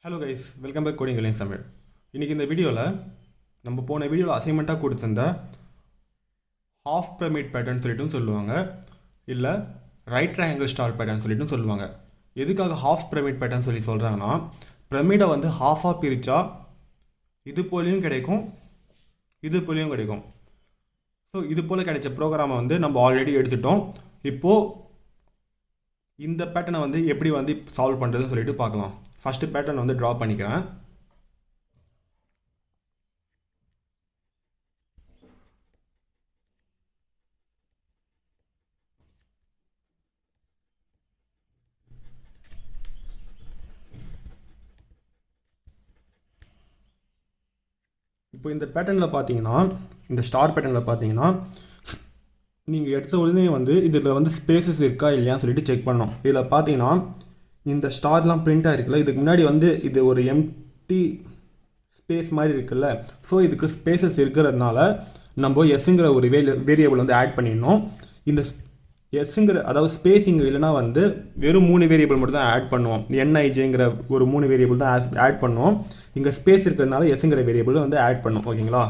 Hello guys, welcome back coding calling Tamil. இன்றைக்கி இந்த வீடியோவில் நம்ம போன வீடியோவில் அசைன்மெண்ட்டாக கொடுத்துருந்த ஹாஃப் பிரமிட் பேட்டர்ன் சொல்லிட்டும் சொல்லுவாங்க, இல்லை ரைட் ட்ரையாங்கிள் ஸ்டார் பேட்டர்ன் சொல்லிட்டும் சொல்லுவாங்க. எதுக்காக ஹாஃப் பிரமிட் பேட்டர்ன் சொல்லி சொல்கிறாங்கன்னா, பிரமிடை வந்து ஹாஃபாக பிரித்தா இது போலையும் கிடைக்கும், இது போலையும் கிடைக்கும். ஸோ இது போல் கிடைச்ச ப்ரோக்ராமை வந்து நம்ம ஆல்ரெடி எடுத்துட்டோம். இப்போது இந்த பேட்டர்னை வந்து எப்படி வந்து சால்வ் பண்ணுறதுன்னு சொல்லிட்டு பார்க்கலாம். ஃபஸ்ட்டு பேட்டர்ன் வந்து ட்ரா பண்ணிக்கிறேன். இப்போ இந்த பேட்டர்னில் பார்த்தீங்கன்னா, இந்த ஸ்டார் பேட்டர்னில் பார்த்தீங்கன்னா, நீங்கள் எடுத்த உடனே வந்து இதில் வந்து ஸ்பேசஸ் இருக்கா இல்லையான்னு சொல்லிட்டு செக் பண்ணணும். இதில் பார்த்தீங்கன்னா இந்த ஸ்டார்லாம் பிரிண்ட் ஆகிருக்குல்ல, இதுக்கு முன்னாடி வந்து இது ஒரு எம்டி ஸ்பேஸ் மாதிரி இருக்குல்ல. ஸோ இதுக்கு ஸ்பேசஸ் இருக்கிறதுனால நம்ம எஸ்ஸுங்கிற ஒரு வேரியபிள் வந்து ஆட் பண்ணிடணும். இந்த எஸ்ஸுங்கிற அதாவது ஸ்பேஸிங் இல்லைனா வந்து வெறும் 3 வேரியபிள் மட்டும் தான் ஆட் பண்ணுவோம். என்ஐஜேங்கிற ஒரு 3 வேரியபிள் தான் ஆட் பண்ணுவோம். இங்கே ஸ்பேஸ் இருக்கிறதுனால எஸ்ஸுங்கிற வேரியபிள் வந்து ஆட் பண்ணும். ஓகேங்களா?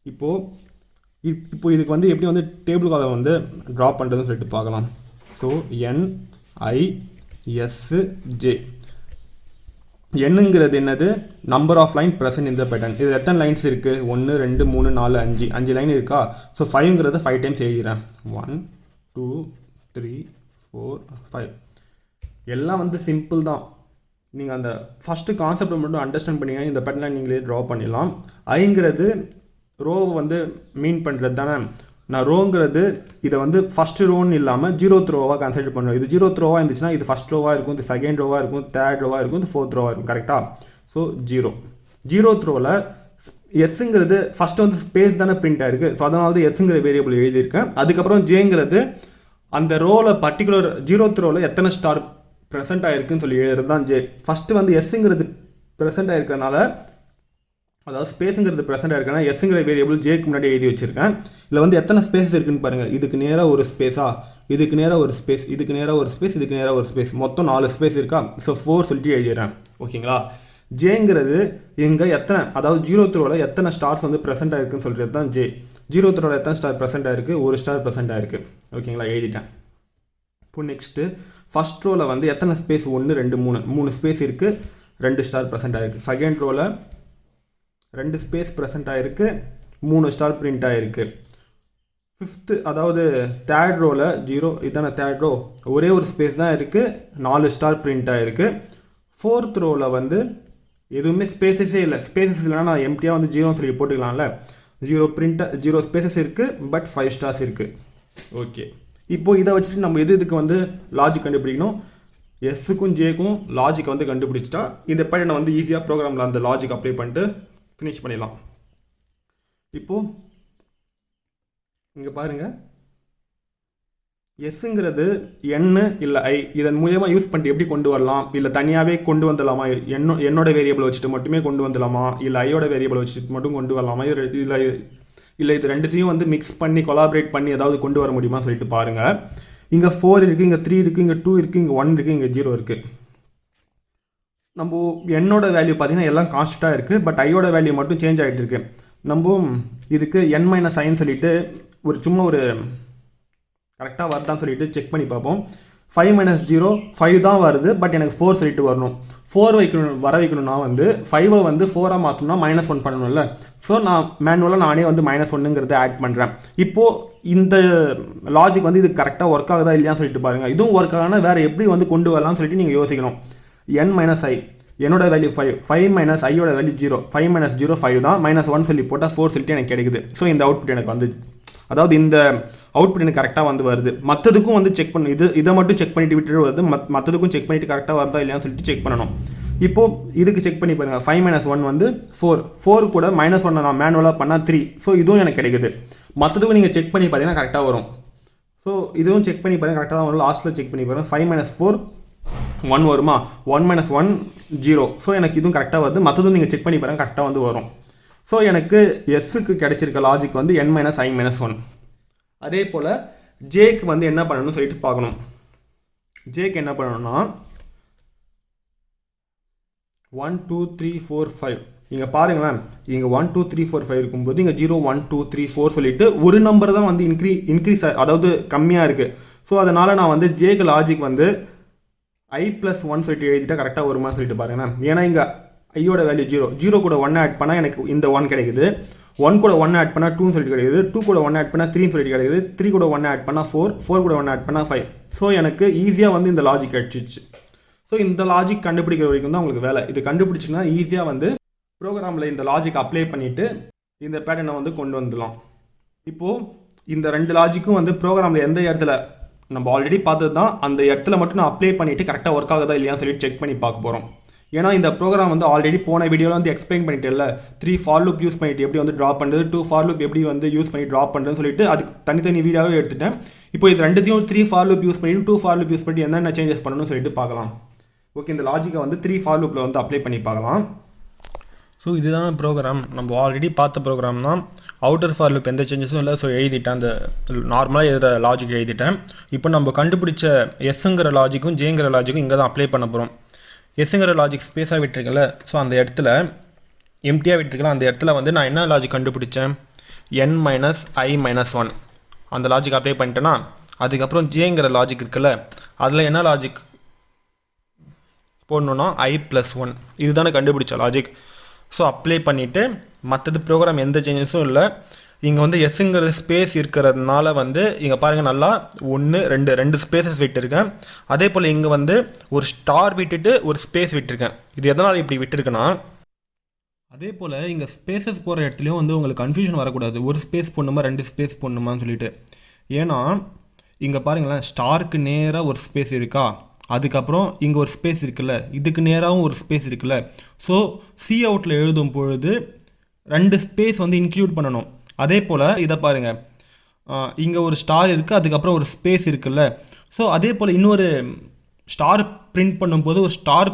இப்போ இதுக்கு வந்து எப்படி வந்து டேபிள் காலம் வந்து ட்ரா பண்ணுறதுன்னு சொல்லிட்டு பார்க்கலாம். ஸோ NISJ என்னங்கிறது என்னது? நம்பர் ஆஃப் லைன் ப்ரெசன்ட் இந்த பேட்டர்ன். இது எத்தனை லைன்ஸ் இருக்குது? 1 2 3 4 5 லைன் இருக்கா? ஸோ 5ங்கிறத 5 டைம்ஸ் எழுதிக்கிறேன். 1 2 3 4 5. எல்லாம் வந்து சிம்பிள் தான். நீங்கள் அந்த ஃபஸ்ட்டு கான்செப்டை மட்டும் அண்டர்ஸ்டாண்ட் பண்ணிங்கன்னா இந்த பேட்டர்னை நீங்களே ட்ரா பண்ணிடலாம். ஐங்கிறது ரோவை வந்து மீன் பண்ணுறது தானே. நான் ரோங்கிறது இதை வந்து ஃபஸ்ட்டு ரோன்னு இல்லாமல் 0th ரோவாக கன்சிடர் பண்ணுவேன். இது 0th ரோவாக இருந்துச்சுன்னா இது ஃபஸ்ட் ரோவாக இருக்கும், இது செகண்ட் ரோவாக இருக்கும், தேர்ட் ரோவாக இருக்கும், இது 4th ரோவாக இருக்கும். கரெக்டாக? ஸோ 0th ரோவில் எஸ்ஸுங்கிறது ஃபஸ்ட்டு வந்து ஸ்பேஸ் தானே பிரிண்ட் ஆகிருக்கு. ஸோ அதனால தான் எஸ்ஸுங்கிற வேரியபிள் எழுதியிருக்கேன். அதுக்கப்புறம் ஜேங்கிறது அந்த ரோவில் பர்டிகுலர் 0th ரோவில் எத்தனை ஸ்டார் ப்ரெசென்ட் ஆகிருக்குன்னு சொல்லி எழுதுறது தான் ஜே. ஃபஸ்ட்டு வந்து எஸ்ஸுங்கிறது ப்ரெசென்ட் ஆகிருக்கிறதுனால, அதாவது ஸ்பேஸுங்கிறது ப்ரெசென்ட் ஆகிருக்கேன்னா எஸ்ஸுங்கிற வேரியபிள் ஜேக்கு முன்னாடி எழுதி வச்சுருக்கேன். இதில் வந்து எத்தனை ஸ்பேஸ் இருக்குன்னு பாருங்கள். இதுக்கு நேராக ஒரு ஸ்பேஸா, இதுக்கு நேராக ஒரு ஸ்பேஸ், இதுக்கு நேராக ஒரு ஸ்பேஸ், இதுக்கு நேராக ஒரு ஸ்பேஸ், மொத்தம் 4 ஸ்பேஸ் இருக்கா? ஸோ 4 சொல்லிட்டு எழுதிடுறேன். ஓகேங்களா? ஜேங்கிறது எங்கே எத்தனை, அதாவது 0th ரோவில் எத்தனை ஸ்டார்ஸ் வந்து ப்ரெசென்ட் ஆகிருக்குன்னு சொல்கிறது தான் ஜே. 0th ரோவில் எத்தனை ஸ்டார் ப்ரெசென்ட் ஆகிருக்கு? ஒரு ஸ்டார் ப்ரெசென்ட் ஆகிருக்கு. ஓகேங்களா? எழுதிட்டேன். இப்போ நெக்ஸ்ட்டு ஃபஸ்ட் ரோவில் வந்து எத்தனை ஸ்பேஸ்? 1 2 3 ஸ்பேஸ் இருக்குது, 2 ஸ்டார் ப்ரெசென்ட் ஆகிருக்கு. செகண்ட் ரோவில் 2 ஸ்பேஸ் ப்ரெசென்ட் ஆகிருக்கு, 3 ஸ்டார் பிரிண்ட் ஆகிருக்கு. ஃபிஃப்த்து அதாவது தேர்ட் ரோவில் 0, இதான தேர்ட் ரோ, ஒரே ஒரு ஸ்பேஸ் தான் இருக்குது, 4 ஸ்டார் பிரிண்ட் ஆகிருக்கு. 4th ரோவில் வந்து எதுவுமே ஸ்பேசஸே இல்லை. ஸ்பேசஸ் இல்லைனா நான் எம்டியாக வந்து 0 சொல்லி போட்டுக்கலாம்ல. 0 ஸ்பேசஸ் இருக்குது, பட் 5 ஸ்டார்ஸ் இருக்குது. ஓகே, இப்போது இதை வச்சுட்டு நம்ம இதுக்கு வந்து லாஜிக் கண்டுபிடிக்கணும். எஸ்ஸுக்கும் ஜேக்கும் லாஜிக் வந்து கண்டுபிடிச்சிட்டா இந்த பேட்டர்னை வந்து ஈஸியாக ப்ரோக்ராமில் அந்த லாஜிக் அப்ளை பண்ணிட்டு ஃபினிஷ் பண்ணிடலாம். இப்போது இங்கே பாருங்கள், எஸ்ஸுங்கிறது என்னு இல்லை ஐ, இதன் மூலியமாக யூஸ் பண்ணிட்டு எப்படி கொண்டு வரலாம், இல்லை தனியாகவே கொண்டு வந்துடலாமா, என்னோட வேரியபிள் வச்சுட்டு மட்டுமே கொண்டு வந்துடலாமா, இல்லை ஐயோட வேரியபிள் வச்சுட்டு மட்டும் கொண்டு வரலாமா, இல்லை இது ரெண்டுத்தையும் வந்து மிக்ஸ் பண்ணி கொலாபரேட் பண்ணி ஏதாவது கொண்டு வர முடியுமா சொல்லிட்டு பாருங்கள். இங்கே 4 இருக்குது, இங்கே 3 இருக்குது, இங்கே 2 இருக்குது, இங்கே 1 இருக்குது, இங்கே 0 இருக்குது. நம்ம என்னோட வேல்யூ பார்த்தீங்கன்னா எல்லாம் கான்ஸ்டண்ட்டாக இருக்குது, பட் ஐயோட வேல்யூ மட்டும் சேஞ்ச் ஆகிட்டு இருக்கு. நம்ம இதுக்கு n-i சொல்லிட்டு சும்மா ஒரு கரெக்டாக வருதான்னு சொல்லிட்டு செக் பண்ணி பார்ப்போம். 5 - 0 5 தான் வருது, பட் எனக்கு 4 சொல்லிட்டு வரணும். 4 வர வைக்கணும்னா வந்து 5 வந்து 4ஆக மாற்றணும்னா -1 பண்ணணும்ல. ஸோ நான் மேனுவலாக நானே வந்து -1ங்கிறத ஆட் பண்ணுறேன். இப்போது இந்த லாஜிக் வந்து இது கரெக்டாக ஒர்க் ஆகுதா இல்லையான்னு சொல்லிட்டு பாருங்கள். இதுவும் ஒர்க் ஆகுனா வேறு எப்படி வந்து கொண்டு வரலாம்னு சொல்லிட்டு நீங்கள் யோசிக்கணும். n-i என்னோட வேல்யூ 5 ஐயோட வேல்யூ 0, 5 - 0 5 தான், -1 சொல்லி போட்டால் 4 சொல்லிட்டு எனக்கு கிடைக்குது. ஸோ இந்த அவுட்புட் எனக்கு வந்து, அதாவது இந்த அவுட்புட் எனக்கு கரெக்டாக வந்து வருது. மற்றதுக்கும் வந்து செக் பண்ணணும். இதை மட்டும் செக் பண்ணிட்டு விட்டுட்டு வருது, மற்றதுக்கும் செக் பண்ணிட்டு கரெக்டாக வருதா இல்லையான்னு சொல்லிட்டு செக் பண்ணணும். இப்போது இதுக்கு செக் பண்ணி பாருங்கள். 5 - 1 வந்து 4 கூட -1 நான் மேனுவலாக பண்ணால் 3. ஸோ இதுவும் எனக்கு கிடைக்குது. மற்றதுக்கும் நீங்கள் செக் பண்ணி பார்த்தீங்கன்னா கரெக்டாக வரும். ஸோ இதுவும் செக் பண்ணி பாருங்கள், கரெக்டாக தான் வரும். லாஸ்ட்டில் செக் பண்ணி பாருங்கள். 5 - 4 1 வருமா? 1 - 1 0. ஸோ எனக்கு இதுவும் கரெக்டாக வருது. மற்றதும் நீங்கள் செக் பண்ணி பாருங்கள், கரெக்டாக வந்து வரும். ஸோ எனக்கு எஸ்ஸுக்கு கிடைச்சிருக்க லாஜிக் வந்து n-i - 1. அதே போல் ஜேக்கு வந்து என்ன பண்ணணும்னு சொல்லிட்டு பார்க்கணும். ஜேக்கு என்ன பண்ணணும்னா 1 2 3 4 5 இங்கே பாருங்களேன், இங்கே 1 2 3 4 5 இருக்கும்போது இங்கே 0 1 2 3 4 சொல்லிட்டு ஒரு நம்பர் தான் வந்து இன்க்ரீஸ் அதாவது கம்மியாக இருக்குது. ஸோ அதனால் நான் வந்து ஜேக்கு லாஜிக் வந்து i+1 சொல்லிட்டு எழுதிட்டா கரெக்டாக வருமானு சொல்லிட்டு பாருங்களேன். ஏன்னா இங்கே ஐயோட வேல்யூ 0 கூட 1 ஆட் பண்ணால் எனக்கு இந்த 1 கிடைக்குது, 1 கூட 1 ஆட் பண்ணால் 2 சொல்லிட்டு கிடைக்குது, 2 கூட 1 ஆட் பண்ணால் 3 சொல்லிட்டு கிடைக்குது, 3 கூட 1 ஆட் பண்ணால் 4, 4 கூட 1 ஆட் பண்ணால் 5. ஸோ எனக்கு ஈஸியாக வந்து இந்த லாஜிக் கிடச்சிச்சு. ஸோ இந்த லாஜிக் கண்டுபிடிக்கிற வரைக்கும் தான் உங்களுக்கு வேலை. இது கண்டுபிடிச்சிங்கன்னா ஈஸியாக வந்து ப்ரோக்ராமில் இந்த லாஜிக் அப்ளை பண்ணிவிட்டு இந்த பேட்டர்னை வந்து கொண்டு வந்துடலாம். இப்போது இந்த 2 லாஜிக்கும் வந்து ப்ரோக்ராமில் எந்த இடத்துல நம்ம ஆல்ரெடி பார்த்தது தான், அந்த இடத்துல மட்டும் நான் அப்ளை பண்ணிவிட்டு கரெக்டாக ஒர்க் ஆகுதா இல்லையான்னு சொல்லிட்டு செக் பண்ணி பார்க்க போகிறோம். ஏன்னா இந்த ப்ரோக்ராம் வந்து ஆல்ரெடி போன வீடியோவில் வந்து எக்ஸ்பிளைன் பண்ணிட்டு இல்லை, 3 ஃபார் லூப் யூஸ் பண்ணிட்டு எப்படி வந்து ட்ரா பண்ணுறது, 2 ஃபார் லூப் எப்படி வந்து யூஸ் பண்ணி ட்ரா பண்ணுறதுன்னு சொல்லிட்டு அதுக்கு தனித்தனி வீடியோவே எடுத்துட்டேன். இப்போ இது ரெண்டுத்தையும் 3 ஃபார் லூப் யூஸ் பண்ணிட்டு 2 ஃபார் லூப் யூஸ் பண்ணிட்டு என்னென்ன சேஞ்சஸ் பண்ணணும்னு சொல்லிட்டு பார்க்கலாம். ஓகே, இந்த லாஜிக்கை வந்து 3 ஃபார் லூப்பில் வந்து அப்ளை பண்ணி பார்க்கலாம். ஸோ இதுதான் ப்ரோக்ராம், நம்ம ஆல்ரெடி பார்த்த ப்ரோக்ராம் தான். அவுட்டர் ஃபார் லூப் எந்த சேஞ்சஸும் இல்லை. ஸோ எழுதிட்டேன், அந்த நார்மலாக எழுதுகிற லாஜிக் எழுதிட்டேன். இப்போ நம்ம கண்டுபிடிச்ச எஸ்ங்கிற லாஜிக்கும் ஜேங்கிற லாஜிக்கும் இங்கே தான் அப்ளை பண்ண போகிறோம். எஸ்ங்கிற லாஜிக் ஸ்பேஸாக விட்டுருக்கல, ஸோ அந்த இடத்துல எம்டியாக விட்டுருக்கல, அந்த இடத்துல வந்து நான் என்ன லாஜிக் கண்டுபிடிச்சேன், n - i - 1 அந்த லாஜிக் அப்ளை பண்ணிட்டேன்னா, அதுக்கப்புறம் ஜேங்கிற லாஜிக் இருக்குல்ல, அதில் என்ன லாஜிக் போடணுன்னா i+1 இதுதானே கண்டுபிடிச்ச லாஜிக். ஸோ அப்ளை பண்ணிவிட்டு மற்றது ப்ரோக்ராம் எந்த சேஞ்சஸும் இல்லை. இங்கே வந்து எஸ்ங்கிற ஸ்பேஸ் இருக்கிறதுனால வந்து இங்கே பாருங்கள் நல்லா 1 2 ஸ்பேசஸ் விட்டுருக்கேன். அதே போல் இங்கே வந்து ஒரு ஸ்டார் விட்டுட்டு ஒரு ஸ்பேஸ் விட்டுருக்கேன். இது எதனால் இப்படி விட்டுருக்குன்னா, அதே போல் இங்கே ஸ்பேசஸ் போகிற இடத்துலையும் வந்து உங்களுக்கு கன்ஃபியூஷன் வரக்கூடாது, ஒரு ஸ்பேஸ் போடணுமா 2 ஸ்பேஸ் போடணுமான்னு சொல்லிட்டு. ஏன்னா இங்கே பாருங்களேன், ஸ்டாருக்கு நேராக ஒரு ஸ்பேஸ் இருக்கா, அதுக்கப்புறம் இங்கே ஒரு ஸ்பேஸ் இருக்குல்ல, இதுக்கு நேராகவும் ஒரு ஸ்பேஸ் இருக்குல்ல. ஸோ சி அவுட்டில் எழுதும் பொழுது 2 ஸ்பேஸ் வந்து இன்க்ளூட் பண்ணணும். அதே போல் இதை பாருங்கள், இங்கே ஒரு ஸ்டார் இருக்குது, அதுக்கப்புறம் ஒரு ஸ்பேஸ் இருக்குல்ல. ஸோ அதே போல் இன்னொரு ஸ்டார் பிரிண்ட் பண்ணும்போது ஒரு ஸ்டார்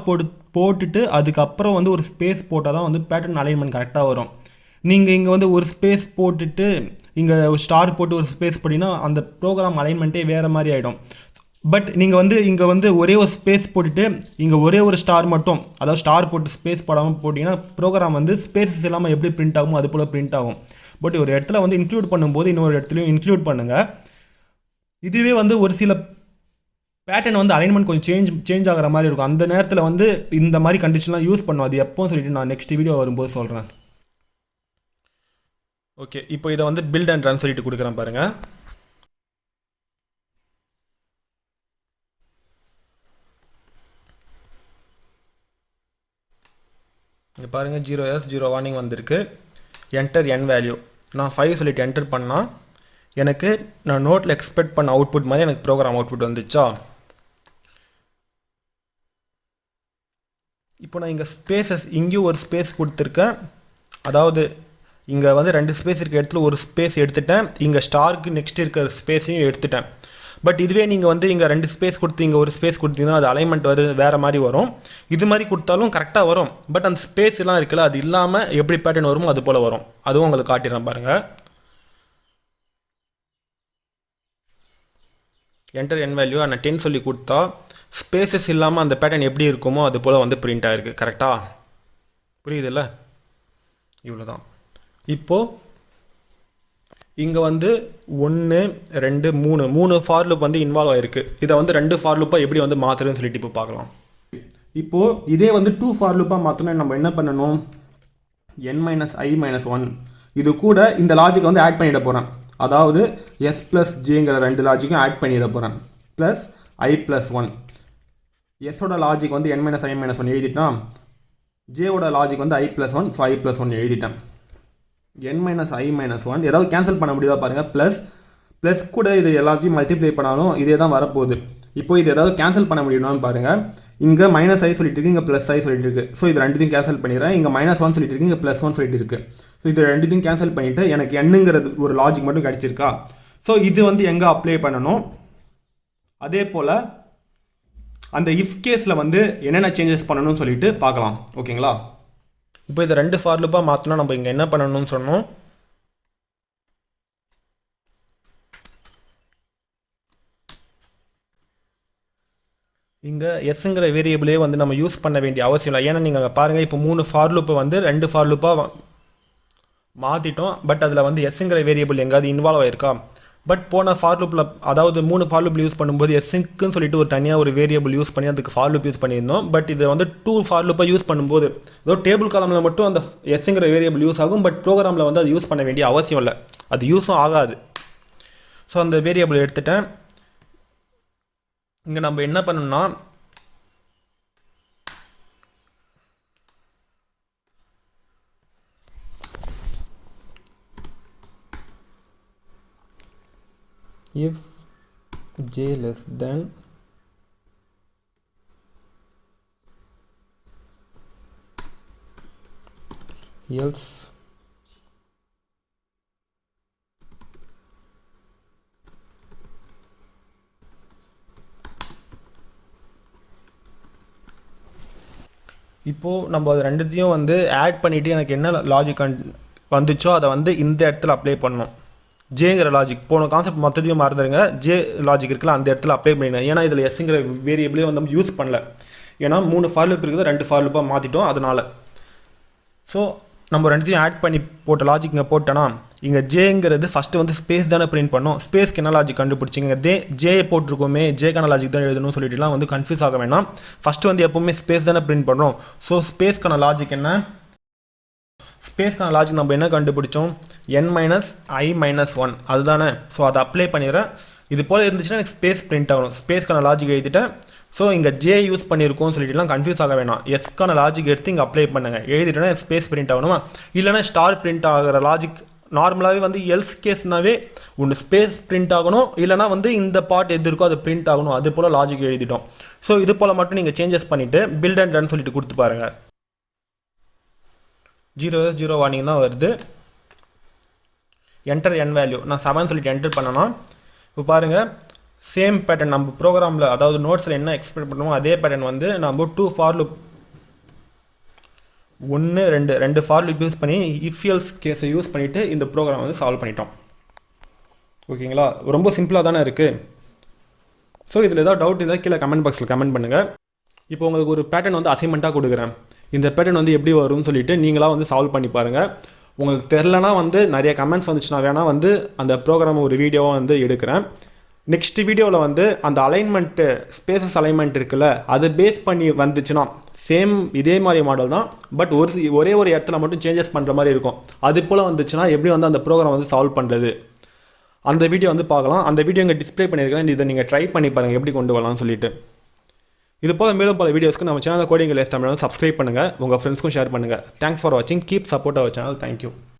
போட்டுட்டு அதுக்கப்புறம் வந்து ஒரு ஸ்பேஸ் போட்டால் தான் வந்து பேட்டர்ன் அலைன்மெண்ட் கரெக்டாக வரும். நீங்கள் இங்கே வந்து ஒரு ஸ்பேஸ் போட்டுட்டு இங்கே ஸ்டார் போட்டு ஒரு ஸ்பேஸ் போட்டிங்கன்னா அந்த ப்ரோக்ராம் அலைன்மெண்ட்டே வேறு மாதிரி ஆகிடும். பட் நீங்கள் வந்து இங்கே வந்து ஒரே ஒரு ஸ்பேஸ் போட்டுட்டு இங்கே ஒரே ஒரு ஸ்டார் மட்டும், அதாவது ஸ்டார் போட்டு ஸ்பேஸ் போடாமல் போட்டிங்கன்னா ப்ரோக்ராம் வந்து ஸ்பேஸஸ் இல்லாமல் எப்படி பிரிண்ட் ஆகும் அது போல் பிரிண்ட் ஆகும். பட் ஒரு இடத்துல வந்து இன்க்ளூட் பண்ணும்போது இன்னொரு இடத்துலையும் இன்க்ளூட் பண்ணுங்கள். இதுவே வந்து ஒரு சில பேட்டர்ன் வந்து அலைன்மெண்ட் கொஞ்சம் சேஞ்ச் ஆகிற மாதிரி இருக்கும். அந்த நேரத்தில் வந்து இந்த மாதிரி கண்டிஷன்லாம் யூஸ் பண்ணும். அது எப்போன்னு சொல்லிட்டு நான் நெக்ஸ்ட் வீடியோ வரும்போது சொல்கிறேன். ஓகே, இப்போ இதை வந்து பில்ட் அண்ட் ரன் சொல்லிட்டு கொடுக்குறேன் பாருங்கள். இங்கே பாருங்கள் 0s 0 வார்னிங் வந்திருக்கு. என்டர் n வேல்யூ நான் 5 சொல்லிட்டு என்டர் பண்ணால் எனக்கு நான் நோட்டில் எக்ஸ்பெக்ட் பண்ண அவுட்புட் மாதிரி எனக்கு ப்ரோக்ராம் அவுட்புட் வந்துச்சா. இப்போ நான் இங்கே ஸ்பேசஸ் இங்கேயும் ஒரு ஸ்பேஸ் கொடுத்துருக்கேன், அதாவது இங்கே வந்து 2 ஸ்பேஸ் இருக்க இடத்துல ஒரு ஸ்பேஸ் எடுத்துட்டேன், இங்கே ஸ்டாருக்கு நெக்ஸ்ட் இருக்கிற ஸ்பேஸையும் எடுத்துட்டேன். பட் இதுவே நீங்கள் வந்து இங்கே 2 ஸ்பேஸ் கொடுத்து இங்கே ஒரு ஸ்பேஸ் கொடுத்தீங்கன்னா அது அலைன்மெண்ட் வேறு மாதிரி வரும். இது மாதிரி கொடுத்தாலும் கரெக்டாக வரும். பட் அந்த ஸ்பேஸ் எல்லாம் இருக்குல்ல, அது இல்லாமல் எப்படி பேட்டர்ன் வருமோ அது போல் வரும். அதுவும் உங்களுக்கு காட்டிடுறேன் பாருங்கள். என்டர் n வேல்யூ நான் 10 சொல்லி கொடுத்தா ஸ்பேசஸ் இல்லாமல் அந்த பேட்டர்ன் எப்படி இருக்குமோ அது போல் வந்து பிரிண்ட் ஆகிருக்கு. கரெக்டாக புரியுதுல்ல? இவ்வளோ தான். இப்போது இங்கே வந்து 1 2 3 ஃபார் லூப் வந்து இன்வால்வ் ஆகிருக்கு. இதை வந்து 2 ஃபார் லூப்பாக எப்படி வந்து மாற்றுறதுன்னு சொல்லிட்டு இப்போ பார்க்கலாம். இப்போது இதே வந்து 2 ஃபார் லூப்பாக மாற்றணும். நம்ம என்ன பண்ணணும், n - i - 1 இது கூட இந்த லாஜிக்கை வந்து ஆட் பண்ணிட போகிறேன். அதாவது s + jங்கிற 2 லாஜிக்கும் ஆட் பண்ணிட போகிறேன். ப்ளஸ் i+1 எஸ்ஸோட லாஜிக் வந்து n - i - 1 எழுதிட்டா, ஜேவோட லாஜிக் வந்து i+1, ஸோ i+1 எழுதிட்டேன். n - i - 1 ஏதாவது கேன்சல் பண்ண முடியுதா பாருங்கள். ப்ளஸ் கூட இது எல்லாத்தையும் மல்டிப்ளை பண்ணாலும் இதே தான் வரப்போகுது. இப்போ இது ஏதாவது கேன்சல் பண்ண முடியுமான்னு பாருங்கள். இங்கே -i சொல்லிட்டு இருக்கு, இங்கே +i சொல்லிட்டு இருக்கு. ஸோ இது ரெண்டுத்தையும் கேன்சல் பண்ணிடுறேன். இங்கே -1 சொல்லிட்டு இருக்கு, இங்கே +1 சொல்லிட்டு இருக்கு. ஸோ இது ரெண்டுத்தையும் கேன்சல் பண்ணிவிட்டு எனக்கு என்னங்கிறது ஒரு லாஜிக் மட்டும் கிடச்சிருக்கா. ஸோ இது வந்து எங்கே அப்ளை பண்ணணும், அதே போல் அந்த இஃப் கேஸில் வந்து என்னென்ன சேஞ்சஸ் பண்ணணும்னு சொல்லிட்டு பார்க்கலாம். ஓகேங்களா? இப்போ இதை 2 ஃபார் லூப்பாக மாற்றினா நம்ம இங்கே என்ன பண்ணணும்னு சொன்னோம், இங்கே எஸ்ங்கிற வேரியபிளே வந்து நம்ம யூஸ் பண்ண வேண்டிய அவசியம் இல்லை. ஏன்னா நீங்கள் பாருங்கள், இப்போ 3 ஃபார் லூப்பை வந்து 2 ஃபார் லூப்பாக மாற்றிட்டோம். பட் அதில் வந்து எஸ்ங்கிற வேரியபிள் எங்கேயாவது இன்வால்வ் ஆயிருக்கா? பட் போன ஃபார் லூப்பில், அதாவது 3 ஃபார் லூப்பில் யூஸ் பண்ணும்போது எஸ்ஸுக்குன்னு சொல்லிட்டு ஒரு தனியாக ஒரு வேரியபிள் யூஸ் பண்ணி அதுக்கு ஃபார் லூப் யூஸ் பண்ணியிருந்தோம். பட் இதை வந்து 2 ஃபார் லூப்பை யூஸ் பண்ணும்போது ஏதோ டேபிள் காலமில் மட்டும் அந்த எஸ்ஸுங்கிற வேரியபிள் யூஸ் ஆகும். பட் ப்ரோக்ராமில் வந்து அது யூஸ் பண்ண வேண்டிய அவசியம் இல்லை, அது யூஸும் ஆகாது. ஸோ அந்த வேரியபிள் எடுத்துட்டேன். இங்கே நம்ம என்ன பண்ணணும்னா, if j less than else இப்போது நம்ம அது ரெண்டுத்தையும் வந்து ஆட் பண்ணிவிட்டு எனக்கு என்ன லாஜிக் வந்துச்சோ அதை வந்து இந்த இடத்துல அப்ளை பண்ணணும். ஜேங்கிற லாஜிக் போன கான்செப்ட் மொத்தத்தையும் மறந்துடுங்க. ஜே லாஜிக் இருக்குல்ல, அந்த இடத்துல அப்ளை பண்ணிடுங்க. ஏன்னா இதில் எஸ்ங்கிற வேரியபிளே வந்து நம்ம யூஸ் பண்ணல. ஏன்னா 3 ஃபார் லூப் இருக்குது, 2 ஃபார் லூப்பாக மாற்றிட்டோம் அதனால். ஸோ நம்ம ரெண்டுத்தையும் ஆட் பண்ணி போட்ட லாஜிக் இங்கே போட்டோன்னா, இங்கே ஜேங்கிறது ஃபஸ்ட்டு வந்து ஸ்பேஸ் தானே பிரிண்ட் பண்ணோம். ஸ்பேஸ்க்கு என்ன லாஜிக் கண்டுபிடிச்சிங்க? ஜே போட்டிருக்கோமே, ஜேக்கான லாஜிக் தான் எழுதணும்னு சொல்லிட்டுலாம் வந்து கன்ஃபியூஸ் ஆக வேணாம். ஃபஸ்ட்டு வந்து எப்போவுமே ஸ்பேஸ் தானே பிரிண்ட் பண்ணுறோம். ஸோ ஸ்பேஸ்க்கான லாஜிக் என்ன? ஸ்பேஸ்க்கான லாஜிக் நம்ம என்ன கண்டுபிடிச்சோம்? n-i-1 அதுதானே. ஸோ அதை அப்ளை பண்ணிடுறேன். இது போல் இருந்துச்சுன்னா எனக்கு ஸ்பேஸ் பிரிண்ட் ஆகணும். ஸ்பேஸ்க்கான லாஜிக் எழுதிட்டேன். ஸோ இங்கே ஜே யூஸ் பண்ணியிருக்கோம்னு சொல்லிட்டுலாம் கன்ஃபியூஸ் ஆக வேணாம். எஸ்க்கான லாஜிக் எடுத்து இங்கே அப்ளை பண்ணுங்க. எழுதிட்டேன்னா ஸ்பேஸ் பிரிண்ட் ஆகணுமா? இல்லைனா ஸ்டார் பிரிண்ட் ஆகிற லாஜிக் நார்மலாகவே வந்து எல்ஸ் கேஸ்னாவே ஒன்று ஸ்பேஸ் பிரிண்ட் ஆகணும், இல்லைனா வந்து இந்த பார்ட் எது இருக்கோ அது பிரிண்ட் ஆகணும். அது போல் லாஜிக் எழுதிட்டோம். ஸோ இது போல் மட்டும் நீங்கள் சேஞ்சஸ் பண்ணிவிட்டு பில்ட் அண்ட் ரன் சொல்லிட்டு கொடுத்து பாருங்கள். 0 வார்னிங் தான் வருது. என்டர் n வேல்யூ நான் 7 சொல்லிட்டு என்டர் பண்ணனா, இப்போ பாருங்கள் சேம் பேட்டர்ன் நம்ம ப்ரோக்ராமில், அதாவது நோட்ஸில் என்ன எக்ஸ்பெக்ட் பண்ணுமோ அதே பேட்டர்ன் வந்து நம்ம 2 for loop 1 2 for loop use பண்ணி இஃப் எல்ஸ் கேஸை யூஸ் பண்ணிவிட்டு இந்த ப்ரோக்ராம் வந்து சால்வ் பண்ணிட்டோம். ஓகேங்களா? ரொம்ப சிம்பிளாக தானே இருக்குது. ஸோ இதில் ஏதாவது டவுட் இருந்தால் கீழே கமெண்ட் பாக்ஸில் கமெண்ட் பண்ணுங்கள். இப்போ உங்களுக்கு ஒரு பேட்டர்ன் வந்து அசைன்மெண்ட்டாக கொடுக்குறேன். இந்த பேட்டர்ன் வந்து எப்படி வரும்னு சொல்லிட்டு நீங்களாக வந்து சால்வ் பண்ணி பாருங்கள். உங்களுக்கு தெரிலனா வந்து நிறைய கமெண்ட்ஸ் வந்துச்சுன்னா வேணால் வந்து அந்த ப்ரோக்ராம் ஒரு வீடியோவாக வந்து எடுக்கிறேன். நெக்ஸ்ட் வீடியோவில் வந்து அந்த அலைன்மெண்ட்டு ஸ்பேசஸ் அலைன்மெண்ட் இருக்குல்ல, அதை பேஸ் பண்ணி வந்துச்சுன்னா சேம் இதே மாதிரி மாடல் தான். பட் ஒரே ஒரு இடத்துல மட்டும் சேஞ்சஸ் பண்ணுற மாதிரி இருக்கும். அது போல் வந்துச்சுன்னா எப்படி வந்து அந்த ப்ரோக்ராம் வந்து சால்வ் பண்ணுறது, அந்த வீடியோ வந்து பார்க்கலாம். அந்த வீடியோ இங்கே டிஸ்பிளே பண்ணியிருக்கேன். இதை நீங்கள் ட்ரை பண்ணி பாருங்கள் எப்படி கொண்டு வரலாம்னு சொல்லிட்டு. இது போல் மேலும் பல வீடியோஸ்க்கு நம்ம சேனல் கோடிங் லேஸ் தமிழ் சப்ஸ்கிரைப் பண்ணுங்கள், உங்கள் ஃப்ரெண்ட்ஸ்க்கும் ஷேர் பண்ணுங்கள். தேங்க்ஸ் ஃபார் வாட்சிங். Keep support our channel. Thank you.